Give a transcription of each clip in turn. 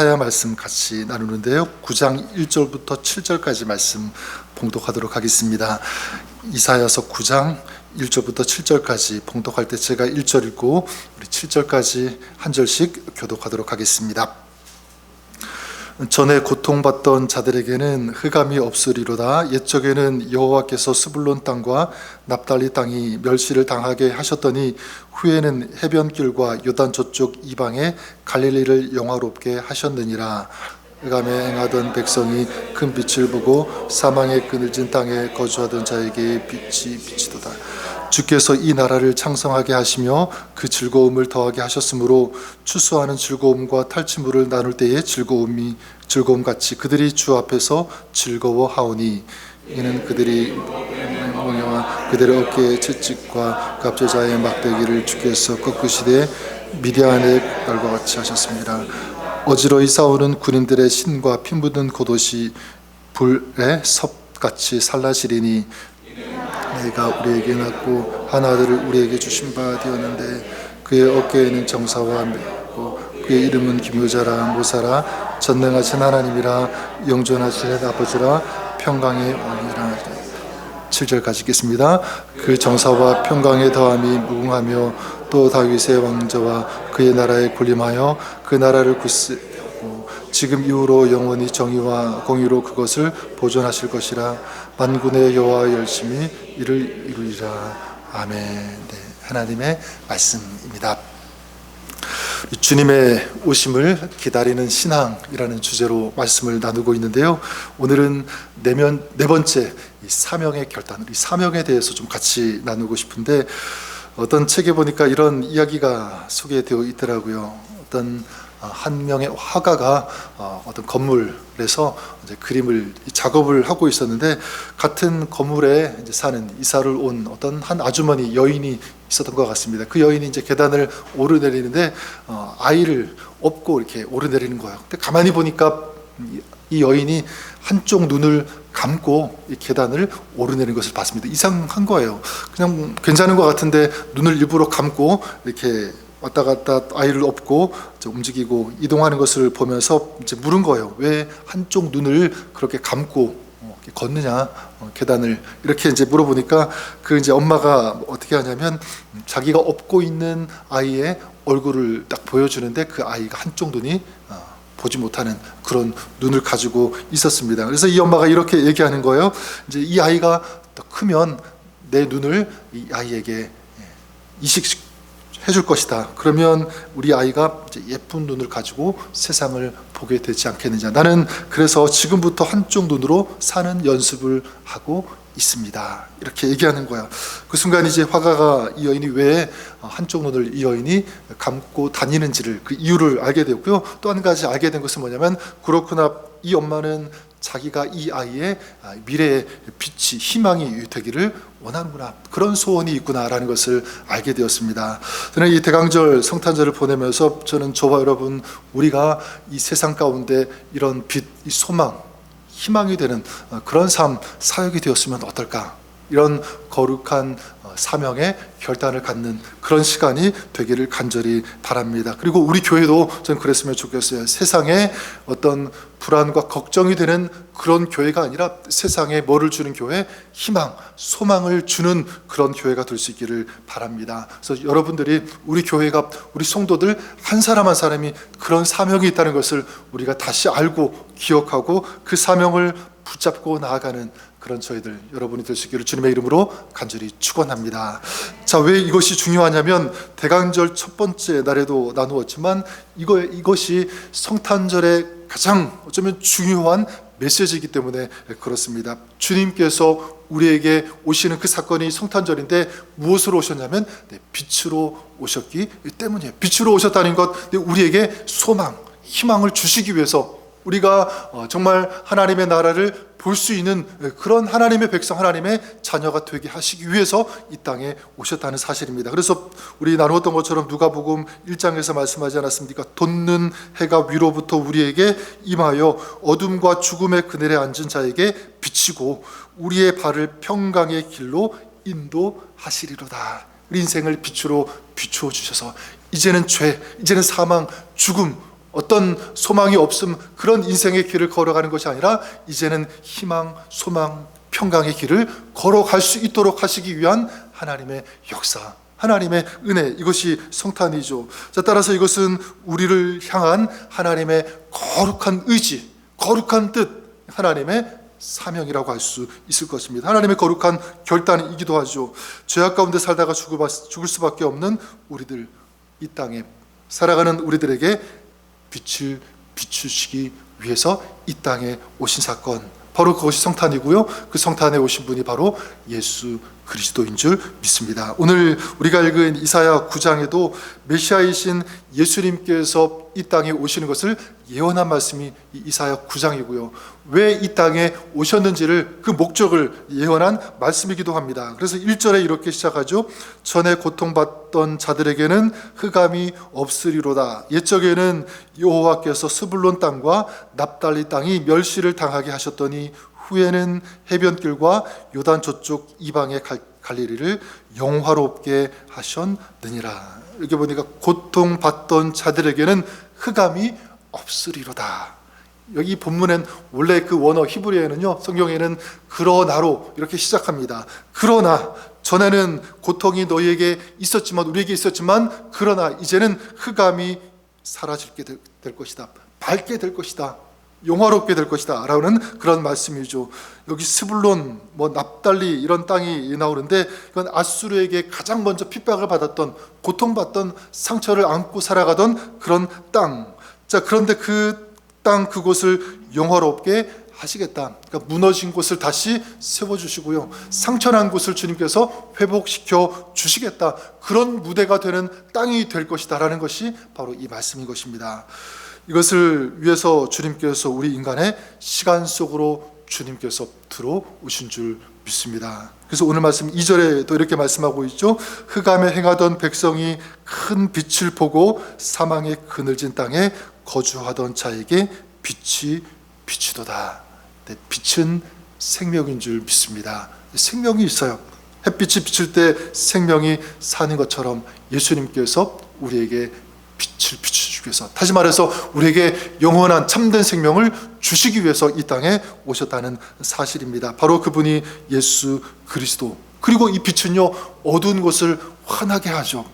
이사야 말씀 같이 나누는데요. 9장 1절부터 7절까지 말씀 봉독하도록 하겠습니다. 이사야서 9장 1절부터 7절까지 봉독할 때 제가 1절 읽고 우리 7절까지 한 절씩 교독하도록 하겠습니다. 전에 고통받던 자들에게는 흑암이 없으리로다. 옛적에는 여호와께서 스불론 땅과 납달리 땅이 멸시를 당하게 하셨더니 후에는 해변길과 요단 저쪽 이방에 갈릴리를 영화롭게 하셨느니라. 흑암에 행하던 백성이 큰 빛을 보고 사망의 그늘진 땅에 거주하던 자에게 빛이 비치도다. 주께서 이 나라를 창성하게 하시며 그 즐거움을 더하게 하셨으므로 추수하는 즐거움과 탈취물을 나눌 때의 즐거움같이 그들이 주 앞에서 즐거워하오니 이는 그들이 몽영한 그들의 어깨의 채찍과 갑제자의 막대기를 주께서 꺾으시되 미디안의 날과 같이 하셨습니다. 어지러이 싸우는 군인들의 신과 피 묻은 겉옷이 불에 섭같이 살라지리니 내가 우리에게 낳고 한 아들을 우리에게 주신 바 되었는데 그의 어깨에는 정사와 맺고 그의 이름은 기묘자라 모사라 전능하신 하나님이라 영존하신 아버지라 평강의 왕이라. 7절까지 읽겠습니다. 그 정사와 평강의 더함이 무궁하며 또 다윗의 왕좌와 그의 나라에 군림하여 그 나라를 굳세우고 지금 이후로 영원히 정의와 공의로 그것을 보존하실 것이라. 만군의 여호와 열심히 이를 이루리라. 아멘. 네, 하나님의 말씀입니다. 주님의 오심을 기다리는 신앙이라는 주제로 말씀을 나누고 있는데요. 오늘은 네 번째 사명의 결단, 이 사명에 대해서 좀 같이 나누고 싶은데, 어떤 책에 보니까 이런 이야기가 소개되어 있더라고요. 어떤 한 명의 화가가 어떤 건물에서 이제 그림을 작업을 하고 있었는데, 같은 건물에 이제 사는 이사를 온 어떤 한 아주머니 여인이 있었던 것 같습니다. 그 여인이 이제 계단을 오르내리는데 아이를 업고 이렇게 오르내리는 거예요. 근데 가만히 보니까 이 여인이 한쪽 눈을 감고 이 계단을 오르내리는 것을 봤습니다. 이상한 거예요. 그냥 괜찮은 것 같은데 눈을 일부러 감고 이렇게 왔다 갔다 아이를 업고 움직이고 이동하는 것을 보면서 이제 물은 거예요. 왜 한쪽 눈을 그렇게 감고 걷느냐, 계단을 이렇게 이제 물어보니까 그 이제 엄마가 어떻게 하냐면 자기가 업고 있는 아이의 얼굴을 딱 보여주는데 그 아이가 한쪽 눈이 보지 못하는 그런 눈을 가지고 있었습니다. 그래서 이 엄마가 이렇게 얘기하는 거예요. 이제 이 아이가 더 크면 내 눈을 이 아이에게 이식해줄 것이다. 그러면 우리 아이가 이제 예쁜 눈을 가지고 세상을 보게 되지 않겠느냐. 나는 그래서 지금부터 한쪽 눈으로 사는 연습을 하고 있습니다. 이렇게 얘기하는 거야. 그 순간 이제 화가가 이 여인이 왜 한쪽 눈을 이 여인이 감고 다니는지를, 그 이유를 알게 되었고요. 또 한 가지 알게 된 것은 뭐냐면, 그렇구나, 이 엄마는 자기가 이 아이의 미래의 빛이, 희망이 되기를 원하는구나, 그런 소원이 있구나라는 것을 알게 되었습니다. 저는 이 대강절 성탄절을 보내면서 저는 저와 여러분, 우리가 이 세상 가운데 이런 빛, 이 소망, 희망이 되는 그런 삶, 사역이 되었으면 어떨까, 이런 거룩한 사명의 결단을 갖는 그런 시간이 되기를 간절히 바랍니다. 그리고 우리 교회도 저는 그랬으면 좋겠어요. 세상에 어떤 불안과 걱정이 되는 그런 교회가 아니라 세상에 뭐를 주는 교회? 희망, 소망을 주는 그런 교회가 될 수 있기를 바랍니다. 그래서 여러분들이, 우리 교회가, 우리 성도들 한 사람 한 사람이 그런 사명이 있다는 것을 우리가 다시 알고 기억하고 그 사명을 붙잡고 나아가는 그런 저희들, 여러분이 될 수 있기를 주님의 이름으로 간절히 축원합니다. 자, 왜 이것이 중요하냐면, 대강절 첫 번째 날에도 나누었지만 이것이 성탄절의 가장 어쩌면 중요한 메시지이기 때문에 그렇습니다. 주님께서 우리에게 오시는 그 사건이 성탄절인데 무엇으로 오셨냐면 빛으로 오셨기 때문이에요. 빛으로 오셨다는 것, 우리에게 소망, 희망을 주시기 위해서, 우리가 정말 하나님의 나라를 볼 수 있는 그런 하나님의 백성, 하나님의 자녀가 되게 하시기 위해서 이 땅에 오셨다는 사실입니다. 그래서 우리 나누었던 것처럼 누가복음 1장에서 말씀하지 않았습니까? 돋는 해가 위로부터 우리에게 임하여 어둠과 죽음의 그늘에 앉은 자에게 비치고 우리의 발을 평강의 길로 인도하시리로다. 우리 인생을 빛으로 비추어 주셔서 이제는 죄, 이제는 사망, 죽음, 어떤 소망이 없음 그런 인생의 길을 걸어가는 것이 아니라 이제는 희망, 소망, 평강의 길을 걸어갈 수 있도록 하시기 위한 하나님의 역사, 하나님의 은혜, 이것이 성탄이죠. 자, 따라서 이것은 우리를 향한 하나님의 거룩한 의지, 거룩한 뜻, 하나님의 사명이라고 할 수 있을 것입니다. 하나님의 거룩한 결단이기도 하죠. 죄악 가운데 살다가 죽을 수밖에 없는 우리들, 이 땅에 살아가는 우리들에게 빛을 비추시기 위해서 이 땅에 오신 사건, 바로 그것이 성탄이고요. 그 성탄에 오신 분이 바로 예수 그리스도인 줄 믿습니다. 오늘 우리가 읽은 이사야 9장에도 메시아이신 예수님께서 이 땅에 오시는 것을 예언한 말씀이 이사야 9장이고요. 왜 이 땅에 오셨는지를, 그 목적을 예언한 말씀이기도 합니다. 그래서 1절에 이렇게 시작하죠. 전에 고통받던 자들에게는 흑암이 없으리로다. 옛적에는 여호와께서 스불론 땅과 납달리 땅이 멸시를 당하게 하셨더니 후에는 해변길과 요단 저쪽 이방의 갈릴리를 영화롭게 하셨느니라. 여기 보니까 고통받던 자들에게는 흑암이 없으리로다. 여기 본문엔 원래 그 원어 히브리어에는요, 성경에는 그러나로 이렇게 시작합니다. 그러나, 전에는 고통이 너희에게 있었지만, 우리에게 있었지만, 그러나 이제는 흑암이 사라지게 될 것이다. 밝게 될 것이다. 영화롭게 될 것이다 라는 그런 말씀이죠. 여기 스불론, 납달리 이런 땅이 나오는데, 이건 아수르에게 가장 먼저 핍박을 받았던, 고통받던, 상처를 안고 살아가던 그런 땅. 자, 그런데 그 땅, 그곳을 영화롭게 하시겠다. 그러니까 무너진 곳을 다시 세워주시고요, 상처난 곳을 주님께서 회복시켜 주시겠다. 그런 무대가 되는 땅이 될 것이다 라는 것이 바로 이 말씀인 것입니다. 이것을 위해서 주님께서 우리 인간의 시간 속으로 주님께서 들어오신 줄 믿습니다. 그래서 오늘 말씀 2절에 또 이렇게 말씀하고 있죠. 흑암에 행하던 백성이 큰 빛을 보고 사망의 그늘진 땅에 거주하던 자에게 빛이 비치도다. 빛은 생명인 줄 믿습니다. 생명이 있어요. 햇빛이 비칠 때 생명이 사는 것처럼 예수님께서 우리에게 빛을 비추시기 위해서, 다시 말해서 우리에게 영원한 참된 생명을 주시기 위해서 이 땅에 오셨다는 사실입니다. 바로 그분이 예수 그리스도. 그리고 이 빛은요, 어두운 곳을 환하게 하죠.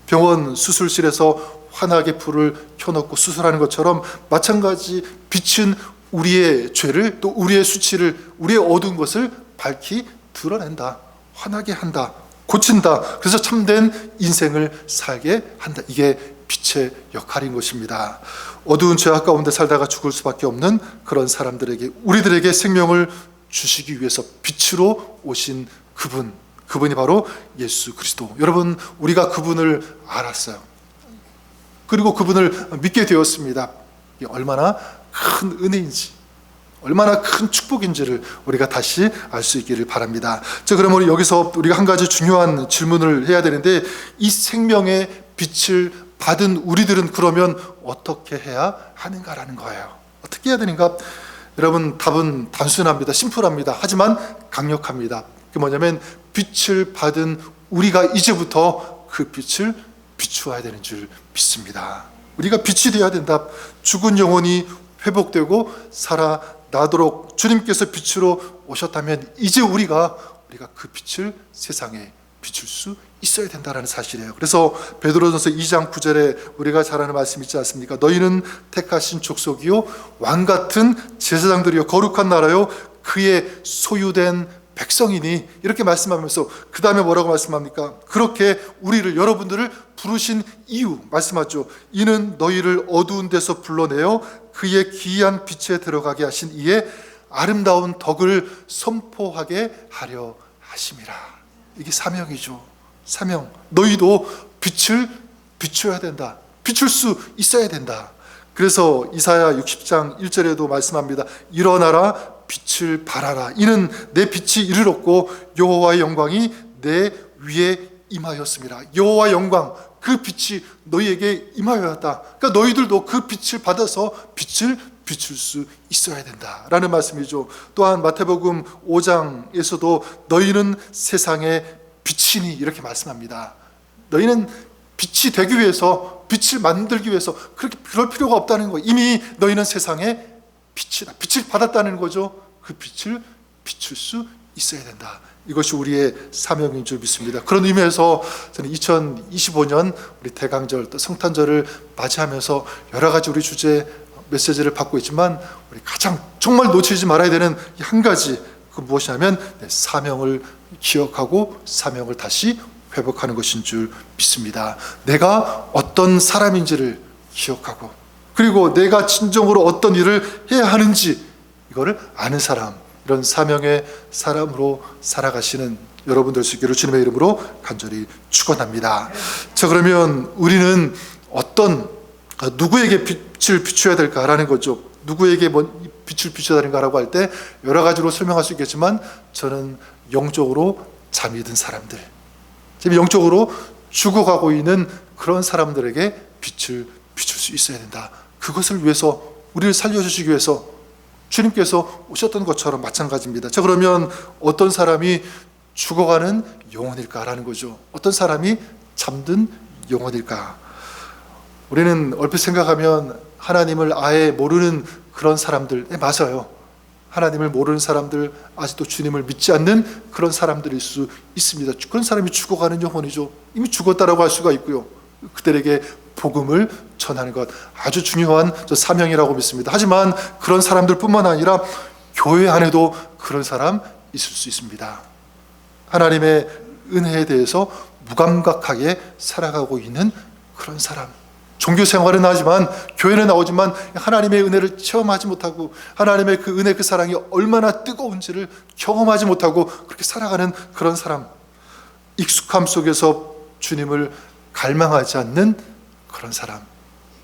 병원 수술실에서 환하게 불을 켜놓고 수술하는 것처럼 마찬가지 빛은 우리의 죄를, 또 우리의 수치를, 우리의 어두운 것을 밝히 드러낸다. 환하게 한다. 고친다. 그래서 참된 인생을 살게 한다. 이게 빛의 역할인 것입니다. 어두운 죄악 가운데 살다가 죽을 수밖에 없는 그런 사람들에게, 우리들에게 생명을 주시기 위해서 빛으로 오신 그분이 바로 예수 그리스도. 여러분, 우리가 그분을 알았어요. 그리고 그분을 믿게 되었습니다. 이게 얼마나 큰 은혜인지, 얼마나 큰 축복인지를 우리가 다시 알 수 있기를 바랍니다. 자, 그러면 여기서 우리가 한 가지 중요한 질문을 해야 되는데, 이 생명의 빛을 받은 우리들은 그러면 어떻게 해야 하는가라는 거예요. 어떻게 해야 되는가? 여러분, 답은 단순합니다. 심플합니다. 하지만 강력합니다. 그게 뭐냐면, 빛을 받은 우리가 이제부터 그 빛을 비추어야 되는 줄 믿습니다. 우리가 빛이 되어야 된다. 죽은 영혼이 회복되고 살아나도록 주님께서 빛으로 오셨다면, 이제 우리가 그 빛을 세상에 비출 수 있어야 된다는 사실이에요. 그래서 베드로전서 2장 9절에 우리가 잘 아는 말씀 있지 않습니까? 너희는 택하신 족속이요, 왕같은 제사장들이요, 거룩한 나라요, 그의 소유된 백성이니, 이렇게 말씀하면서 그 다음에 뭐라고 말씀합니까? 그렇게 우리를, 여러분들을 부르신 이유 말씀하죠. 이는 너희를 어두운 데서 불러내어 그의 기이한 빛에 들어가게 하신 이의 아름다운 덕을 선포하게 하려 하심이라. 이게 사명이죠. 사명. 너희도 빛을 비춰야 된다. 비출 수 있어야 된다. 그래서 이사야 60장 1절에도 말씀합니다. 일어나라, 빛을 발하라. 이는 내 빛이 이르렀고 여호와의 영광이 내 위에 임하였습니다. 여호와의 영광, 그 빛이 너희에게 임하였다. 그러니까 너희들도 그 빛을 받아서 빛을 비출 수 있어야 된다라는 말씀이죠. 또한 마태복음 5장에서도 너희는 세상의 빛이니, 이렇게 말씀합니다. 너희는 빛이 되기 위해서 빛을 만들기 위해서 그렇게 그럴 필요가 없다는 거예요. 이미 너희는 세상의 빛이다. 빛을 받았다는 거죠. 그 빛을 비출 수 있어야 된다. 이것이 우리의 사명인 줄 믿습니다. 그런 의미에서 저는 2025년 우리 대강절 또 성탄절을 맞이하면서 여러 가지 우리 주제 메시지를 받고 있지만 우리 가장 정말 놓치지 말아야 되는 한 가지, 그 무엇이냐면 사명을 기억하고 사명을 다시 회복하는 것인 줄 믿습니다. 내가 어떤 사람인지를 기억하고, 그리고 내가 진정으로 어떤 일을 해야 하는지 이거를 아는 사람, 이런 사명의 사람으로 살아가시는 여러분 될 수 있기를 주님의 이름으로 간절히 축원합니다. 자, 그러면 우리는 누구에게 빛을 비춰야 될까라는 거죠. 누구에게 빛을 비춰야 되는가라고 할 때 여러 가지로 설명할 수 있겠지만, 저는 영적으로 잠이 든 사람들, 지금 영적으로 죽어가고 있는 그런 사람들에게 빛을 비출 수 있어야 된다. 그것을 위해서, 우리를 살려주시기 위해서 주님께서 오셨던 것처럼 마찬가지입니다. 자, 그러면 어떤 사람이 죽어가는 영혼일까라는 거죠. 어떤 사람이 잠든 영혼일까? 우리는 얼핏 생각하면 하나님을 아예 모르는 그런 사람들, 맞아요. 하나님을 모르는 사람들, 아직도 주님을 믿지 않는 그런 사람들일 수 있습니다. 그런 사람이 죽어가는 영혼이죠. 이미 죽었다라고 할 수가 있고요. 그들에게 복음을 전하는 것, 아주 중요한 사명이라고 믿습니다. 하지만 그런 사람들뿐만 아니라 교회 안에도 그런 사람 있을 수 있습니다. 하나님의 은혜에 대해서 무감각하게 살아가고 있는 그런 사람, 종교 생활은 하지만, 교회는 나오지만 하나님의 은혜를 체험하지 못하고, 하나님의 그 은혜, 그 사랑이 얼마나 뜨거운지를 경험하지 못하고 그렇게 살아가는 그런 사람, 익숙함 속에서 주님을 갈망하지 않는 그런 사람,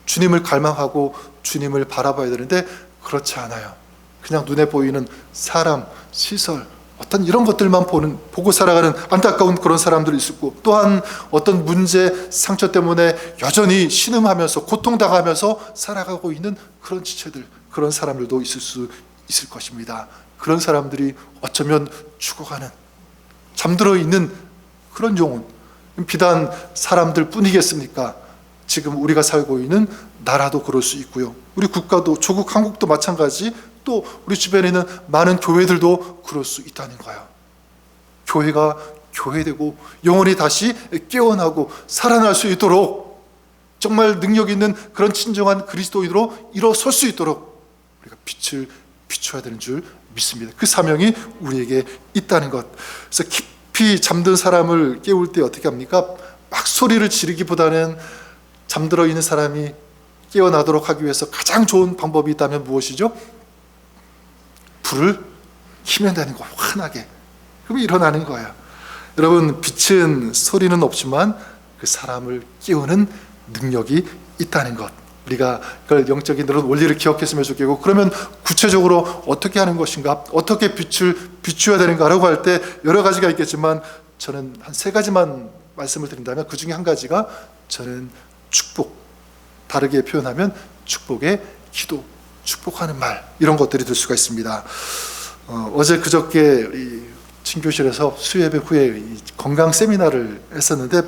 주님을 갈망하고 주님을 바라봐야 되는데 그렇지 않아요. 그냥 눈에 보이는 사람, 시설, 어떤 이런 것들만 보고 살아가는 안타까운 그런 사람들이 있었고, 또한 어떤 문제, 상처 때문에 여전히 신음하면서 고통당하면서 살아가고 있는 그런 지체들, 그런 사람들도 있을 것입니다. 그런 사람들이 어쩌면 죽어가는, 잠들어 있는 그런 영혼, 비단 사람들 뿐이겠습니까? 지금 우리가 살고 있는 나라도 그럴 수 있고요. 우리 국가도, 조국 한국도 마찬가지, 또 우리 주변에 있는 많은 교회들도 그럴 수 있다는 거예요. 교회가 교회되고 영혼이 다시 깨어나고 살아날 수 있도록, 정말 능력 있는 그런 진정한 그리스도인으로 일어설 수 있도록 우리가 빛을 비춰야 되는 줄 믿습니다. 그 사명이 우리에게 있다는 것. 그래서 깊이 잠든 사람을 깨울 때 어떻게 합니까? 막 소리를 지르기보다는 잠들어 있는 사람이 깨어나도록 하기 위해서 가장 좋은 방법이 있다면 무엇이죠? 불을 켜면 되는 거예요. 환하게. 그러면 일어나는 거예요. 여러분, 빛은 소리는 없지만 그 사람을 깨우는 능력이 있다는 것, 우리가 그걸 영적인 그런 원리를 기억했으면 좋겠고, 그러면 구체적으로 어떻게 하는 것인가, 어떻게 빛을 비추어야 되는가라고 할 때 여러 가지가 있겠지만, 저는 한 3가지만 말씀을 드린다면 그 중에 한 가지가, 저는 축복, 다르게 표현하면 축복의 기도, 축복하는 말, 이런 것들이 될 수가 있습니다. 어제 그저께 친교실에서 수예배 후에 건강 세미나를 했었는데,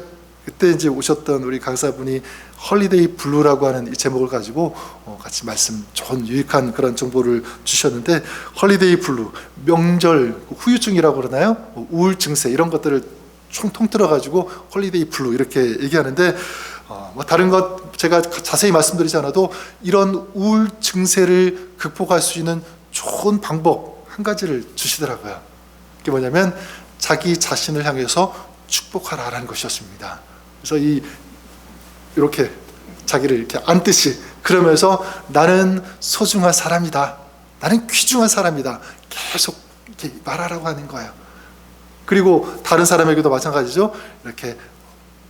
그때 이제 오셨던 우리 강사분이 헐리데이 블루라고 하는 이 제목을 가지고 같이 좋은 유익한 그런 정보를 주셨는데, 헐리데이 블루, 명절 후유증이라고 그러나요? 우울 증세, 이런 것들을 총 통틀어 가지고 헐리데이 블루 이렇게 얘기하는데, 다른 것 제가 자세히 말씀드리지 않아도 이런 우울 증세를 극복할 수 있는 좋은 방법 한 가지를 주시더라고요. 그게 뭐냐면 자기 자신을 향해서 축복하라라는 것이었습니다. 그래서 이렇게 자기를 이렇게 안듯이, 그러면서 나는 소중한 사람이다, 나는 귀중한 사람이다, 계속 이렇게 말하라고 하는 거예요. 그리고 다른 사람에게도 마찬가지죠. 이렇게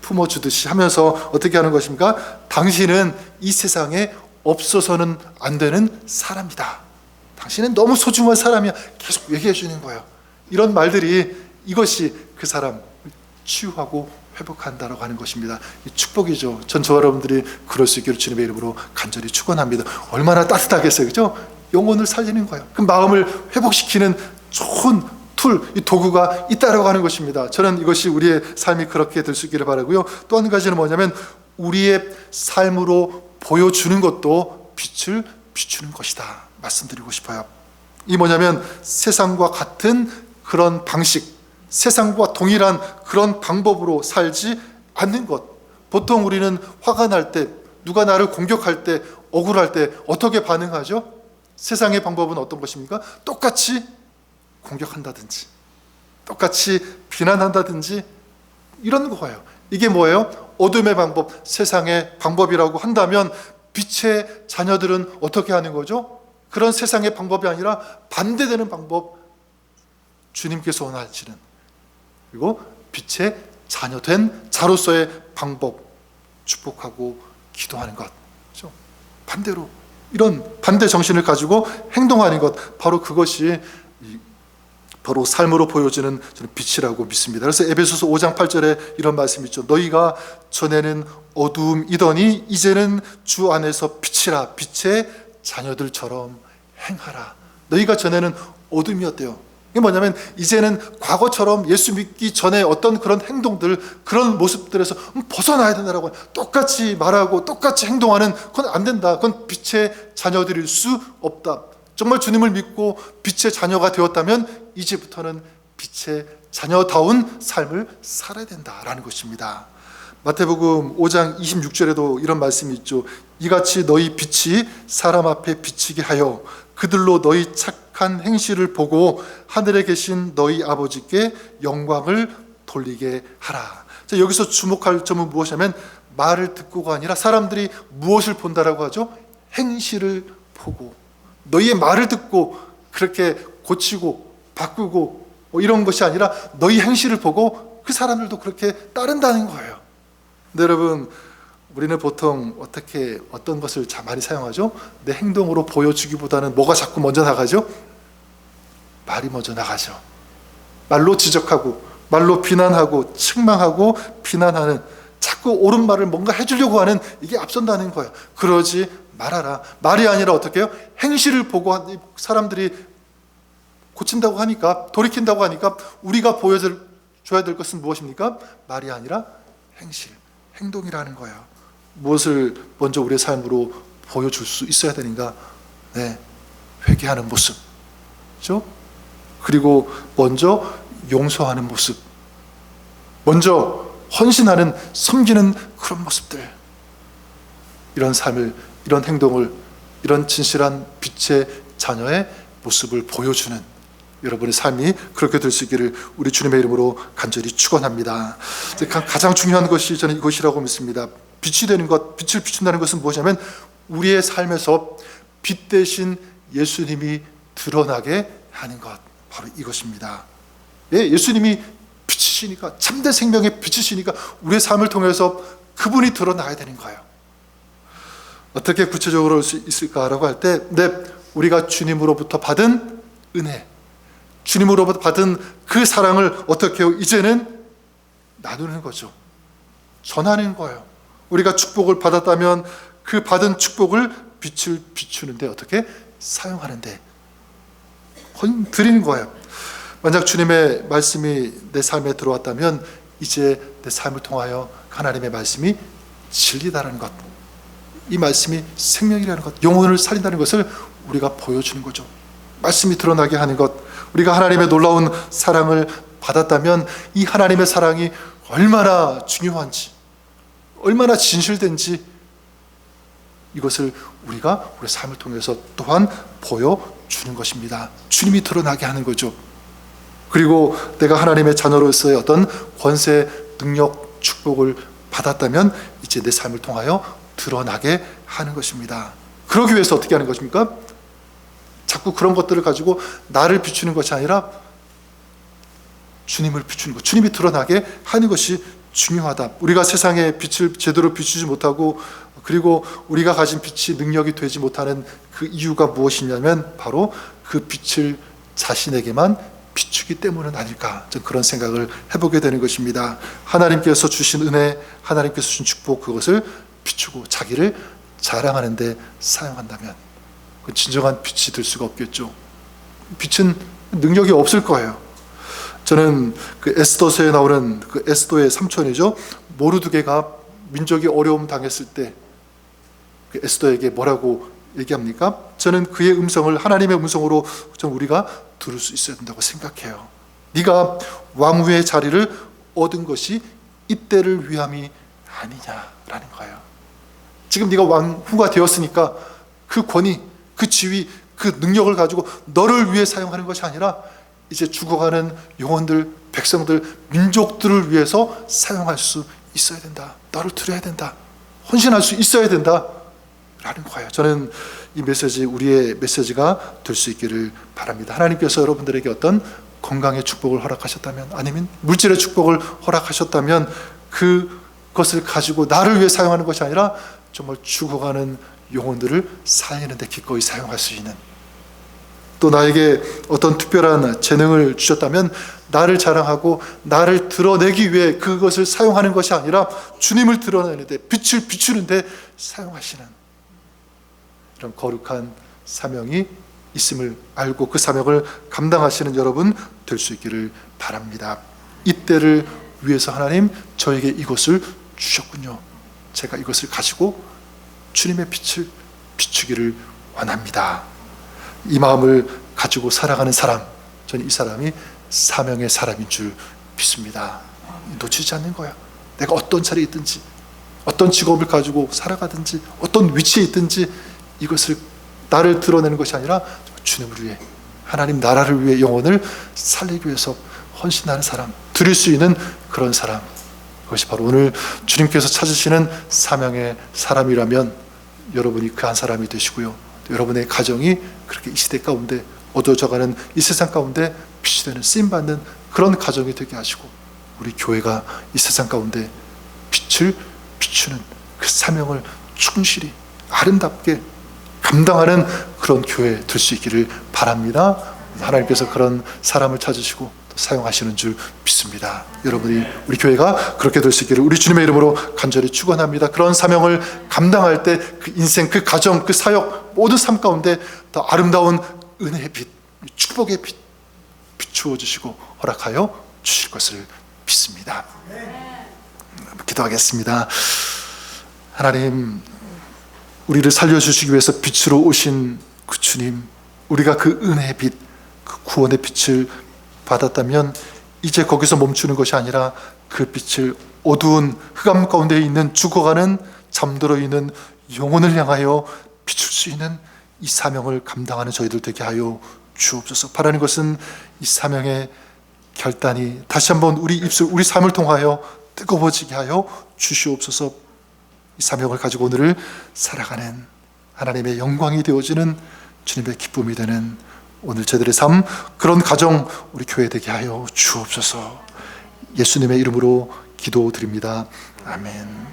품어주듯이 하면서 어떻게 하는 것입니까? 당신은 이 세상에 없어서는 안 되는 사람이다, 당신은 너무 소중한 사람이야, 계속 얘기해 주는 거예요. 이런 말들이, 이것이 그 사람 치유하고 회복한다라고 하는 것입니다. 이 축복이죠. 저와 여러분들이 그럴 수 있기를 주님의 이름으로 간절히 축원합니다. 얼마나 따뜻하겠어요, 그죠? 영혼을 살리는 거예요. 그 마음을 회복시키는 좋은 툴, 이 도구가 있다라고 하는 것입니다. 저는 이것이 우리의 삶이 그렇게 될 수 있기를 바라고요. 또 한 가지는 뭐냐면 우리의 삶으로 보여주는 것도 빛을 비추는 것이다 말씀드리고 싶어요. 이 뭐냐면 세상과 같은 그런 방식, 세상과 동일한 그런 방법으로 살지 않는 것. 보통 우리는 화가 날 때, 누가 나를 공격할 때, 억울할 때 어떻게 반응하죠? 세상의 방법은 어떤 것입니까? 똑같이 공격한다든지 똑같이 비난한다든지 이런 거예요. 이게 뭐예요? 어둠의 방법, 세상의 방법이라고 한다면 빛의 자녀들은 어떻게 하는 거죠? 그런 세상의 방법이 아니라 반대되는 방법, 주님께서 원하시는, 그리고 빛의 자녀된 자로서의 방법, 축복하고 기도하는 것. 그렇죠? 반대로 이런 반대 정신을 가지고 행동하는 것, 바로 그것이 바로 삶으로 보여지는 저는 빛이라고 믿습니다. 그래서 에베소서 5장 8절에 이런 말씀이 있죠. 너희가 전에는 어두움이더니 이제는 주 안에서 빛이라, 빛의 자녀들처럼 행하라. 너희가 전에는 어둠이었대요. 이게 뭐냐면 이제는 과거처럼 예수 믿기 전에 어떤 그런 행동들, 그런 모습들에서 벗어나야 된다라고, 똑같이 말하고 똑같이 행동하는, 그건 안 된다. 그건 빛의 자녀들일 수 없다. 정말 주님을 믿고 빛의 자녀가 되었다면 이제부터는 빛의 자녀다운 삶을 살아야 된다라는 것입니다. 마태복음 5장 26절에도 이런 말씀이 있죠. 이같이 너희 빛이 사람 앞에 비치게 하여 그들로 너희 착한 행실을 보고 하늘에 계신 너희 아버지께 영광을 돌리게 하라. 자, 여기서 주목할 점은 무엇이냐면 말을 듣고가 아니라 사람들이 무엇을 본다라고 하죠? 행실을 보고, 너희의 말을 듣고 그렇게 고치고 바꾸고 이런 것이 아니라 너희 행실을 보고 그 사람들도 그렇게 따른다는 거예요. 근데 여러분, 우리는 보통 어떤 것을 많이 사용하죠? 내 행동으로 보여주기보다는 뭐가 자꾸 먼저 나가죠? 말이 먼저 나가죠. 말로 지적하고, 말로 비난하고, 책망하고, 비난하는, 자꾸 옳은 말을 뭔가 해주려고 하는, 이게 앞선다는 거예요. 그러지 말아라. 말이 아니라 어떻게 해요? 행실을 보고 사람들이 고친다고 하니까, 돌이킨다고 하니까 우리가 보여줘야 될 것은 무엇입니까? 말이 아니라 행실, 행동이라는 거예요. 무엇을 먼저 우리의 삶으로 보여줄 수 있어야 되는가? 네, 회개하는 모습, 그렇죠? 그리고 먼저 용서하는 모습, 먼저 헌신하는, 섬기는 그런 모습들, 이런 삶을, 이런 행동을, 이런 진실한 빛의 자녀의 모습을 보여주는 여러분의 삶이 그렇게 될 수 있기를 우리 주님의 이름으로 간절히 축원합니다. 가장 중요한 것이 저는 이것이라고 믿습니다. 빛이 되는 것, 빛을 비춘다는 것은 무엇이냐면 우리의 삶에서 빛 대신 예수님이 드러나게 하는 것, 바로 이것입니다. 예, 예수님이 빛이시니까, 참된 생명의 빛이시니까 우리의 삶을 통해서 그분이 드러나야 되는 거예요. 어떻게 구체적으로 할 수 있을까라고 할 때, 우리가 주님으로부터 받은 은혜, 주님으로부터 받은 그 사랑을 어떻게 해요? 이제는 나누는 거죠. 전하는 거예요. 우리가 축복을 받았다면 그 받은 축복을 빛을 비추는데 어떻게 사용하는데 드리는 거예요. 만약 주님의 말씀이 내 삶에 들어왔다면 이제 내 삶을 통하여 하나님의 말씀이 진리다라는 것, 이 말씀이 생명이라는 것, 영혼을 살린다는 것을 우리가 보여주는 거죠. 말씀이 드러나게 하는 것, 우리가 하나님의 놀라운 사랑을 받았다면 이 하나님의 사랑이 얼마나 중요한지, 얼마나 진실된지, 이것을 우리가 우리 삶을 통해서 또한 보여주는 것입니다. 주님이 드러나게 하는 거죠. 그리고 내가 하나님의 자녀로서의 어떤 권세, 능력, 축복을 받았다면 이제 내 삶을 통하여 드러나게 하는 것입니다. 그러기 위해서 어떻게 하는 것입니까? 자꾸 그런 것들을 가지고 나를 비추는 것이 아니라 주님을 비추는 것, 주님이 드러나게 하는 것이 중요하다. 우리가 세상의 빛을 제대로 비추지 못하고, 그리고 우리가 가진 빛이 능력이 되지 못하는 그 이유가 무엇이냐면 바로 그 빛을 자신에게만 비추기 때문은 아닐까, 저는 그런 생각을 해보게 되는 것입니다. 하나님께서 주신 은혜, 하나님께서 주신 축복, 그것을 비추고 자기를 자랑하는 데 사용한다면 그 진정한 빛이 될 수가 없겠죠. 빛은 능력이 없을 거예요. 저는 그 에스더서에 나오는 그 에스더의 삼촌이죠, 모르드게가 민족이 어려움 당했을 때 그 에스더에게 뭐라고 얘기합니까? 저는 그의 음성을 하나님의 음성으로 좀 우리가 들을 수 있어야 된다고 생각해요. 네가 왕후의 자리를 얻은 것이 이때를 위함이 아니냐라는 거예요. 지금 네가 왕후가 되었으니까 그 권위, 그 지위, 그 능력을 가지고 너를 위해 사용하는 것이 아니라 이제 죽어가는 영혼들, 백성들, 민족들을 위해서 사용할 수 있어야 된다. 너를 드려야 된다. 헌신할 수 있어야 된다 라는 거예요. 저는 이 메시지, 우리의 메시지가 될 수 있기를 바랍니다. 하나님께서 여러분들에게 어떤 건강의 축복을 허락하셨다면, 아니면 물질의 축복을 허락하셨다면 그것을 가지고 나를 위해 사용하는 것이 아니라 정말 죽어가는 영혼들을 살리는 데 기꺼이 사용할 수 있는, 또 나에게 어떤 특별한 재능을 주셨다면 나를 자랑하고 나를 드러내기 위해 그것을 사용하는 것이 아니라 주님을 드러내는데, 빛을 비추는데 사용하시는 이런 거룩한 사명이 있음을 알고 그 사명을 감당하시는 여러분 될 수 있기를 바랍니다. 이때를 위해서 하나님 저에게 이것을 주셨군요. 제가 이것을 가지고 주님의 빛을 비추기를 원합니다. 이 마음을 가지고 살아가는 사람, 저는 이 사람이 사명의 사람인 줄 믿습니다. 놓치지 않는 거야. 내가 어떤 자리에 있든지, 어떤 직업을 가지고 살아가든지, 어떤 위치에 있든지 이것을 나를 드러내는 것이 아니라 주님을 위해, 하나님 나라를 위해 영혼을 살리기 위해서 헌신하는 사람, 드릴 수 있는 그런 사람, 그것이 바로 오늘 주님께서 찾으시는 사명의 사람이라면 여러분이 그 한 사람이 되시고요, 여러분의 가정이 그렇게 이 시대 가운데 어두워져가는 이 세상 가운데 빛이 되는 쓰임받는 그런 가정이 되게 하시고, 우리 교회가 이 세상 가운데 빛을 비추는 그 사명을 충실히 아름답게 감당하는 그런 교회 될 수 있기를 바랍니다. 하나님께서 그런 사람을 찾으시고 또 사용하시는 줄 믿습니다. 여러분이, 우리 교회가 그렇게 될 수 있기를 우리 주님의 이름으로 간절히 축원합니다. 그런 사명을 감당할 때 그 인생, 그 가정, 그 사역 모든 삶 가운데 더 아름다운 은혜의 빛, 축복의 빛 비추어 주시고 허락하여 주실 것을 믿습니다. 기도하겠습니다. 하나님, 우리를 살려주시기 위해서 빛으로 오신 그 주님, 우리가 그 은혜의 빛, 그 구원의 빛을 받았다면 이제 거기서 멈추는 것이 아니라 그 빛을 어두운 흑암 가운데 있는 죽어가는, 잠들어 있는 영혼을 향하여 비출 수 있는 이 사명을 감당하는 저희들 되게 하여 주옵소서. 바라는 것은 이 사명의 결단이 다시 한번 우리 입술, 우리 삶을 통하여 뜨거워지게 하여 주시옵소서. 이 사명을 가지고 오늘을 살아가는 하나님의 영광이 되어지는, 주님의 기쁨이 되는 오늘 저희들의 삶, 그런 가정 우리 교회 되게 하여 주옵소서. 예수님의 이름으로 기도드립니다. 아멘.